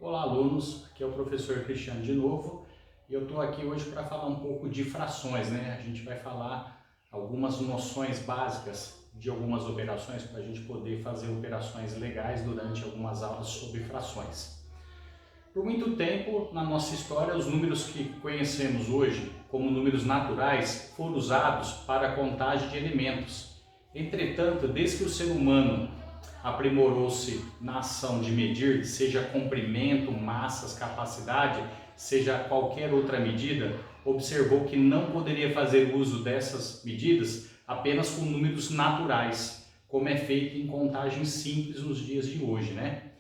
Olá, alunos, aqui é o professor Cristiano de novo e eu estou aqui hoje para falar um pouco de frações, né? A gente vai falar algumas noções básicas de algumas operações para a gente poder fazer operações legais durante algumas aulas sobre frações. Por muito tempo, na nossa história, os números que conhecemos hoje como números naturais foram usados para a contagem de elementos. Entretanto, desde que o ser humano aprimorou-se na ação de medir, seja comprimento, massas, capacidade, seja qualquer outra medida, observou que não poderia fazer uso dessas medidas apenas com números naturais, como é feito em contagem simples nos dias de hoje, né?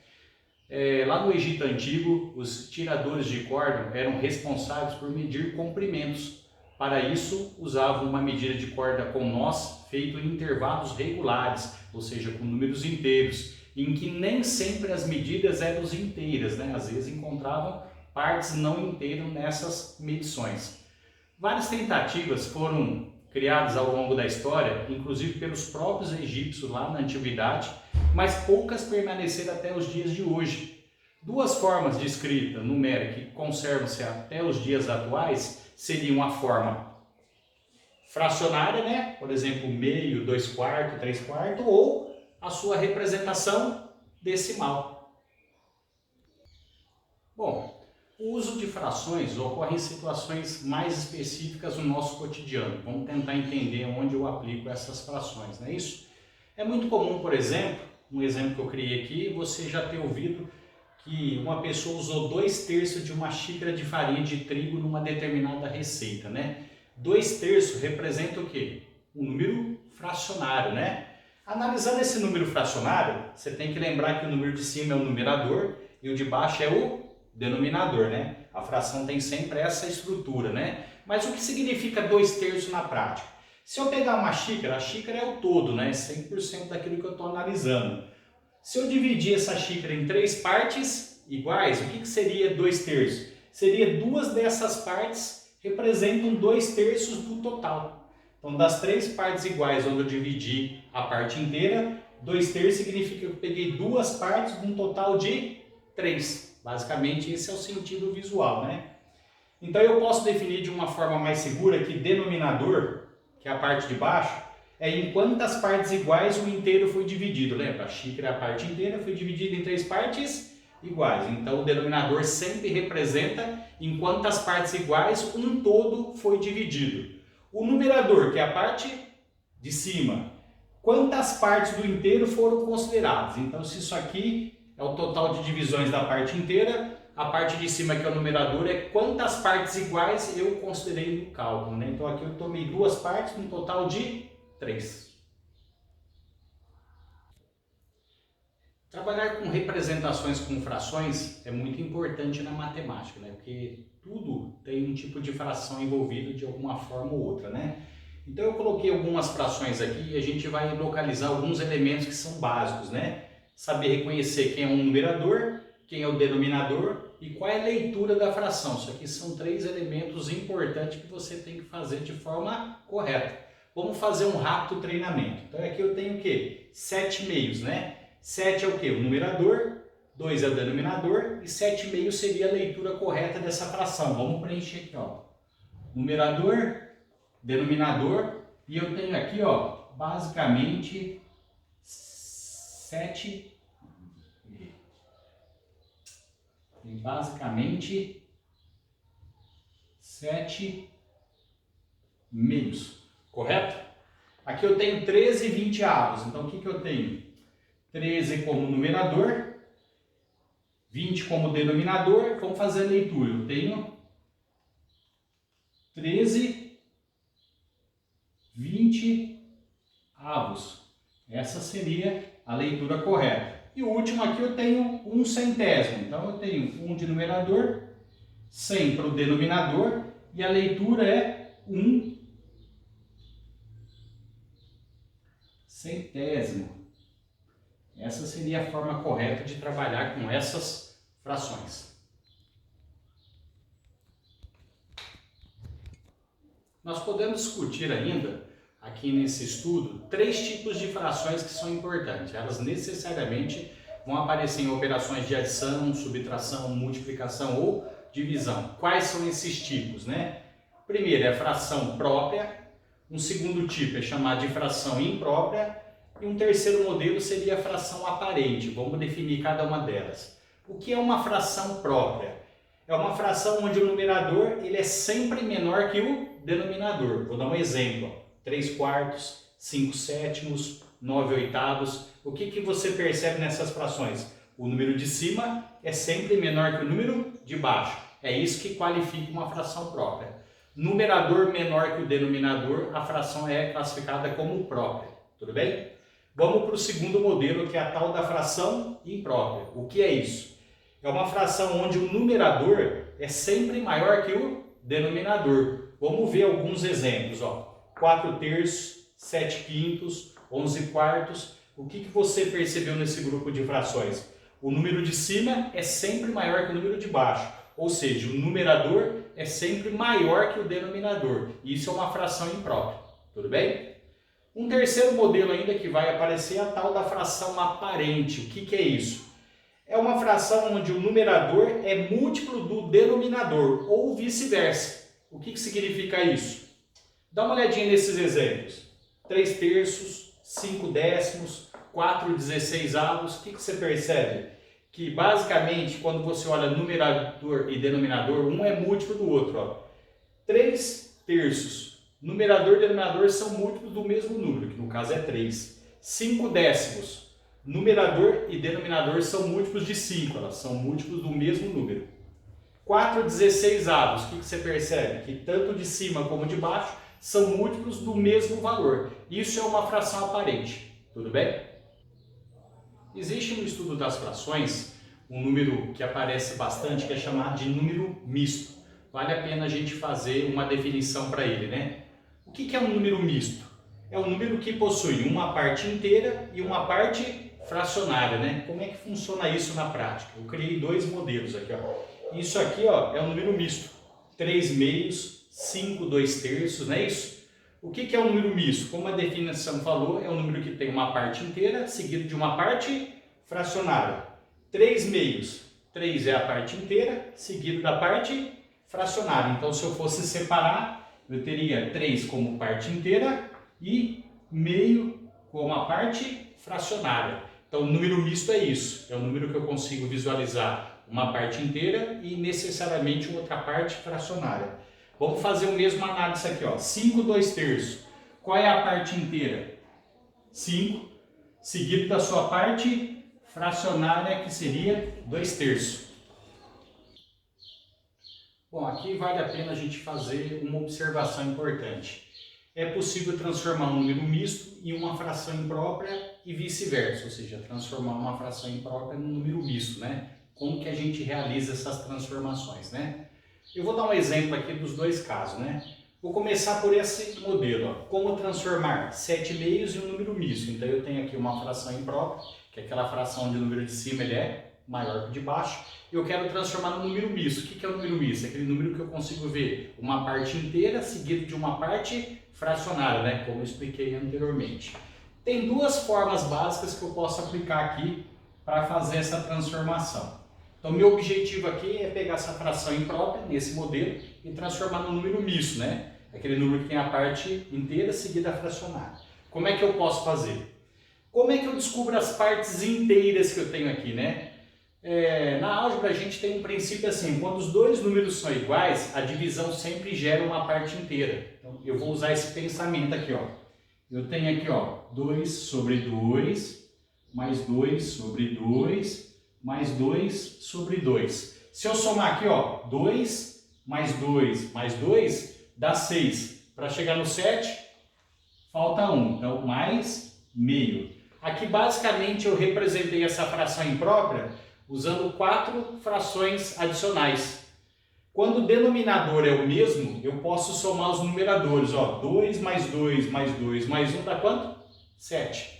Lá no Egito Antigo, os tiradores de corda eram responsáveis por medir comprimentos. Para isso, usavam uma medida de corda com nós feito em intervalos regulares, ou seja, com números inteiros, em que nem sempre as medidas eram inteiras, né? Às vezes encontravam partes não inteiras nessas medições. Várias tentativas foram criadas ao longo da história, inclusive pelos próprios egípcios lá na antiguidade, mas poucas permaneceram até os dias de hoje. Duas formas de escrita numérica que conservam-se até os dias atuais seriam a forma fracionária, né? Por exemplo, meio, 2/4, 3/4, ou a sua representação decimal. Bom, o uso de frações ocorre em situações mais específicas no nosso cotidiano. Vamos tentar entender onde eu aplico essas frações, não é isso? É muito comum, por exemplo, um exemplo que eu criei aqui, você já ter ouvido que uma pessoa usou 2/3 de uma xícara de farinha de trigo numa determinada receita, né? 2/3 representa o quê? Um número fracionário, né? Analisando esse número fracionário, você tem que lembrar que o número de cima é o numerador e o de baixo é o denominador, né? A fração tem sempre essa estrutura, né? Mas o que significa 2/3 na prática? Se eu pegar uma xícara, a xícara é o todo, né? 100% daquilo que eu estou analisando. Se eu dividir essa xícara em 3 partes iguais, o que seria 2/3? Seria duas dessas partes representam 2/3 do total. Então, das 3 partes iguais onde eu dividi a parte inteira, 2/3 significa que eu peguei duas partes de um total de 3. Basicamente, esse é o sentido visual, né? Então, eu posso definir de uma forma mais segura que denominador, que é a parte de baixo, é em quantas partes iguais o inteiro foi dividido. Lembra? A xícara é a parte inteira, foi dividida em 3 partes iguais. Então, o denominador sempre representa em quantas partes iguais um todo foi dividido. O numerador, que é a parte de cima, quantas partes do inteiro foram consideradas. Então, se isso aqui é o total de divisões da parte inteira, a parte de cima, que é o numerador, é quantas partes iguais eu considerei no cálculo, né? Então, aqui eu tomei duas partes, um total de 3. Trabalhar com representações com frações é muito importante na matemática, né? Porque tudo tem um tipo de fração envolvido de alguma forma ou outra, né? Então eu coloquei algumas frações aqui e a gente vai localizar alguns elementos que são básicos, né? Saber reconhecer quem é um numerador, quem é o denominador e qual é a leitura da fração. Isso aqui são 3 elementos importantes que você tem que fazer de forma correta. Vamos fazer um rápido treinamento. Então aqui eu tenho o quê? 7 meios, né? 7 é o quê? O numerador, 2 é o denominador e 7 meios seria a leitura correta dessa fração. Vamos preencher aqui, ó. Numerador, denominador e eu tenho aqui, ó, basicamente 7 meios. Correto? Aqui eu tenho 13 20avos. Então, o que eu tenho? 13 como numerador, 20 como denominador. Vamos fazer a leitura. Eu tenho 13 20avos. Essa seria a leitura correta. E o último aqui eu tenho 1/100º. Então, eu tenho 1 de numerador, 100 para o denominador e a leitura é 1/100º. Essa seria a forma correta de trabalhar com essas frações. Nós podemos discutir ainda, aqui nesse estudo, 3 tipos de frações que são importantes. Elas necessariamente vão aparecer em operações de adição, subtração, multiplicação ou divisão. Quais são esses tipos, né? Primeiro é a fração própria, um segundo tipo é chamado de fração imprópria e um terceiro modelo seria a fração aparente. Vamos definir cada uma delas. O que é uma fração própria? É uma fração onde o numerador ele é sempre menor que o denominador. Vou dar um exemplo. 3 quartos, 5 sétimos, 9 oitavos. O que você percebe nessas frações? O número de cima é sempre menor que o número de baixo. É isso que qualifica uma fração própria. Numerador menor que o denominador, a fração é classificada como própria. Tudo bem? Vamos para o segundo modelo, que é a tal da fração imprópria. O que é isso? É uma fração onde o numerador é sempre maior que o denominador. Vamos ver alguns exemplos. 4 terços, 7 quintos, 11 quartos. O que você percebeu nesse grupo de frações? O número de cima é sempre maior que o número de baixo. Ou seja, o numerador é sempre maior que o denominador. Isso é uma fração imprópria. Tudo bem? Um terceiro modelo ainda que vai aparecer é a tal da fração aparente. O que é isso? É uma fração onde o numerador é múltiplo do denominador, ou vice-versa. O que significa isso? Dá uma olhadinha nesses exemplos. 3 terços, 5 décimos, 4 16avos. O que você percebe? Que basicamente, quando você olha numerador e denominador, um é múltiplo do outro. 3 terços. Numerador e denominador são múltiplos do mesmo número, que no caso é 3. 5 décimos. Numerador e denominador são múltiplos de 5, elas são múltiplos do mesmo número. 4 16avos, o que você percebe? Que tanto de cima como de baixo são múltiplos do mesmo valor. Isso é uma fração aparente, tudo bem? Existe no estudo das frações um número que aparece bastante, que é chamado de número misto. Vale a pena a gente fazer uma definição para ele, né? O que é um número misto? É um número que possui uma parte inteira e uma parte fracionária, né? Como é que funciona isso na prática? Eu criei dois modelos aqui, Isso aqui, é um número misto. 3 meios, 5 2/3, não é isso? O que é um número misto? Como a definição falou, é um número que tem uma parte inteira seguido de uma parte fracionária. 3 meios, 3 é a parte inteira seguido da parte fracionária. Então, se eu fosse separar, eu teria 3 como parte inteira e meio como a parte fracionária. Então, o número misto é isso. É um número que eu consigo visualizar uma parte inteira e necessariamente outra parte fracionária. Vamos fazer o mesmo análise aqui, 5 2/3. Qual é a parte inteira? 5, seguido da sua parte fracionária, que seria 2/3. Bom, aqui vale a pena a gente fazer uma observação importante. É possível transformar um número misto em uma fração imprópria e vice-versa, ou seja, transformar uma fração imprópria num número misto, né? Como que a gente realiza essas transformações, né? Eu vou dar um exemplo aqui dos dois casos, né? Vou começar por esse modelo, como transformar 7 meios em um número misto. Então eu tenho aqui uma fração imprópria, que é aquela fração onde o número de cima ele é maior que o de baixo. Eu quero transformar no número misto. O que é o número misto? É aquele número que eu consigo ver uma parte inteira seguido de uma parte fracionária, né? Como eu expliquei anteriormente. Tem duas formas básicas que eu posso aplicar aqui para fazer essa transformação. Então, meu objetivo aqui é pegar essa fração imprópria, nesse modelo, e transformar no número misto, né? Aquele número que tem a parte inteira seguida da fracionária. Como é que eu posso fazer? Como é que eu descubro as partes inteiras que eu tenho aqui, né? Na álgebra a gente tem um princípio assim, quando os dois números são iguais, a divisão sempre gera uma parte inteira. Então, eu vou usar esse pensamento aqui, Eu tenho aqui, 2 sobre 2, mais 2 sobre 2, mais 2 sobre 2. Se eu somar aqui, 2 mais 2 mais 2 dá 6. Para chegar no 7, falta 1. Então, mais meio. Aqui, basicamente, eu representei essa fração imprópria usando 4 frações adicionais. Quando o denominador é o mesmo, eu posso somar os numeradores. 2 mais 2 mais 2 mais 1 dá quanto? 7.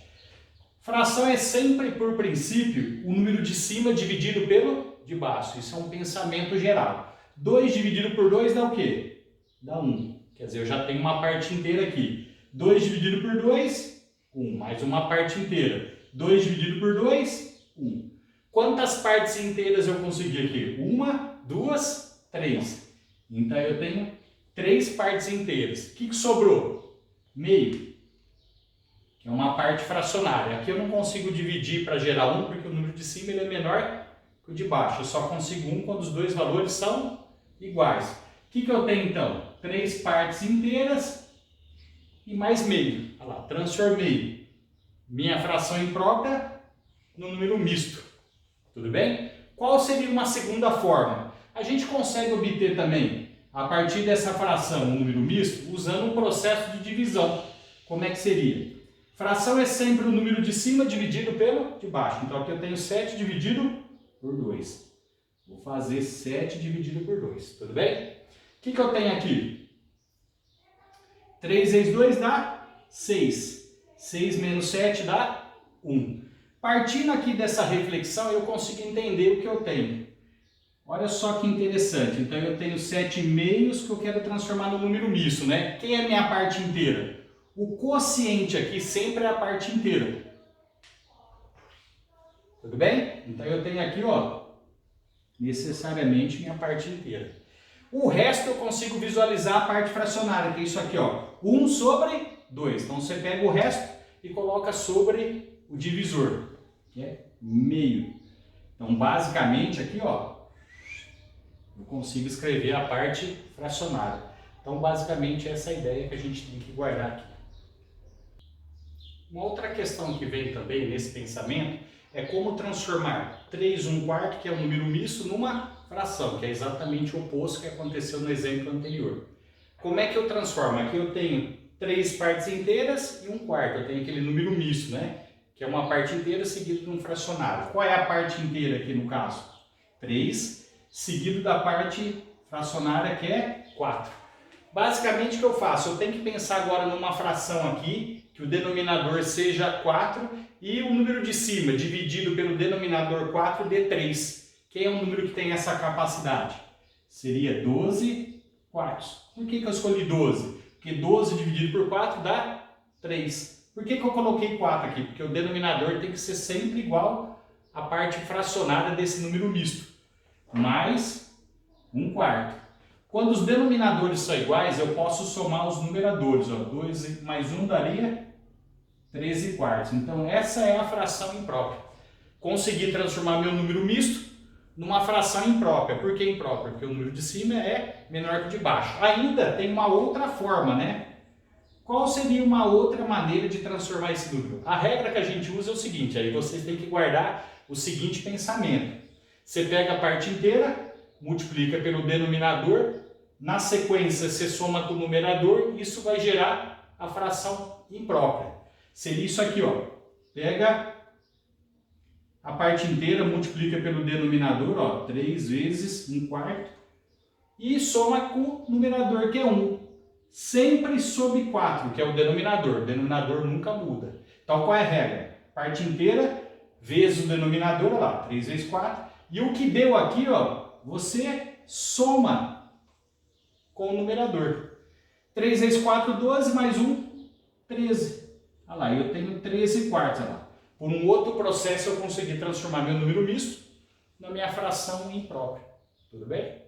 Fração é sempre, por princípio, o número de cima dividido pelo de baixo. Isso é um pensamento geral. 2 dividido por 2 dá o quê? Dá 1. Quer dizer, eu já tenho uma parte inteira aqui. 2 dividido por 2, 1. Mais uma parte inteira. 2 dividido por 2, 1. Quantas partes inteiras eu consegui aqui? 1, 2, 3. Então eu tenho 3 partes inteiras. O que sobrou? Meio, que é uma parte fracionária. Aqui eu não consigo dividir para gerar 1, porque o número de cima ele é menor que o de baixo. Eu só consigo 1 quando os dois valores são iguais. O que eu tenho então? 3 partes inteiras e mais meio. Olha lá, transformei minha fração imprópria no número misto. Tudo bem? Qual seria uma segunda forma? A gente consegue obter também, a partir dessa fração, um número misto, usando um processo de divisão. Como é que seria? Fração é sempre o número de cima dividido pelo de baixo. Então aqui eu tenho 7 dividido por 2. Vou fazer 7 dividido por 2. Tudo bem? O que eu tenho aqui? 3 vezes 2 dá 6. 6 menos 7 dá 1. Partindo aqui dessa reflexão, eu consigo entender o que eu tenho. Olha só que interessante. Então eu tenho 7 meios que eu quero transformar no número misto, né? Quem é a minha parte inteira? O quociente aqui sempre é a parte inteira. Tudo bem? Então eu tenho aqui, ó, necessariamente minha parte inteira. O resto eu consigo visualizar a parte fracionária, que é isso aqui, ó. 1 sobre 2. Então você pega o resto e coloca sobre o divisor, que é meio. Então basicamente aqui, ó, eu consigo escrever a parte fracionária. Então basicamente essa é a ideia que a gente tem que guardar aqui. Uma outra questão que vem também nesse pensamento é como transformar 3 1/4, que é um número misto, numa fração, que é exatamente o oposto que aconteceu no exemplo anterior. Como é que eu transformo? Aqui eu tenho 3 partes inteiras e 1/4. Eu tenho aquele número misto, né? Que é uma parte inteira seguido de um fracionário. Qual é a parte inteira aqui no caso? 3, seguido da parte fracionária, que é 4. Basicamente o que eu faço? Eu tenho que pensar agora numa fração aqui, que o denominador seja 4 e o número de cima dividido pelo denominador 4 dê 3. Quem é o número que tem essa capacidade? Seria 12 quartos. Por que eu escolhi 12? Porque 12 dividido por 4 dá 3. Por que eu coloquei 4 aqui? Porque o denominador tem que ser sempre igual à parte fracionária desse número misto, mais 1/4. Quando os denominadores são iguais, eu posso somar os numeradores. 2 mais 1 daria 13 quartos. Então essa é a fração imprópria. Consegui transformar meu número misto numa fração imprópria. Por que imprópria? Porque o número de cima é menor que o de baixo. Ainda tem uma outra forma, né? Qual seria uma outra maneira de transformar esse número? A regra que a gente usa é o seguinte, aí vocês têm que guardar o seguinte pensamento. Você pega a parte inteira, multiplica pelo denominador, na sequência você soma com o numerador, isso vai gerar a fração imprópria. Seria isso aqui, ó. Pega a parte inteira, multiplica pelo denominador, ó, 3 vezes 1/4, e soma com o numerador, que é 1. Sempre sobre 4, que é o denominador. O denominador nunca muda. Então qual é a regra? Parte inteira vezes o denominador, ó lá, 3 vezes 4. E o que deu aqui, ó, você soma com o numerador. 3 vezes 4, 12, mais 1, 13. Olha lá, eu tenho 13 quartos. Olha lá. Por um outro processo eu consegui transformar meu número misto na minha fração imprópria. Tudo bem?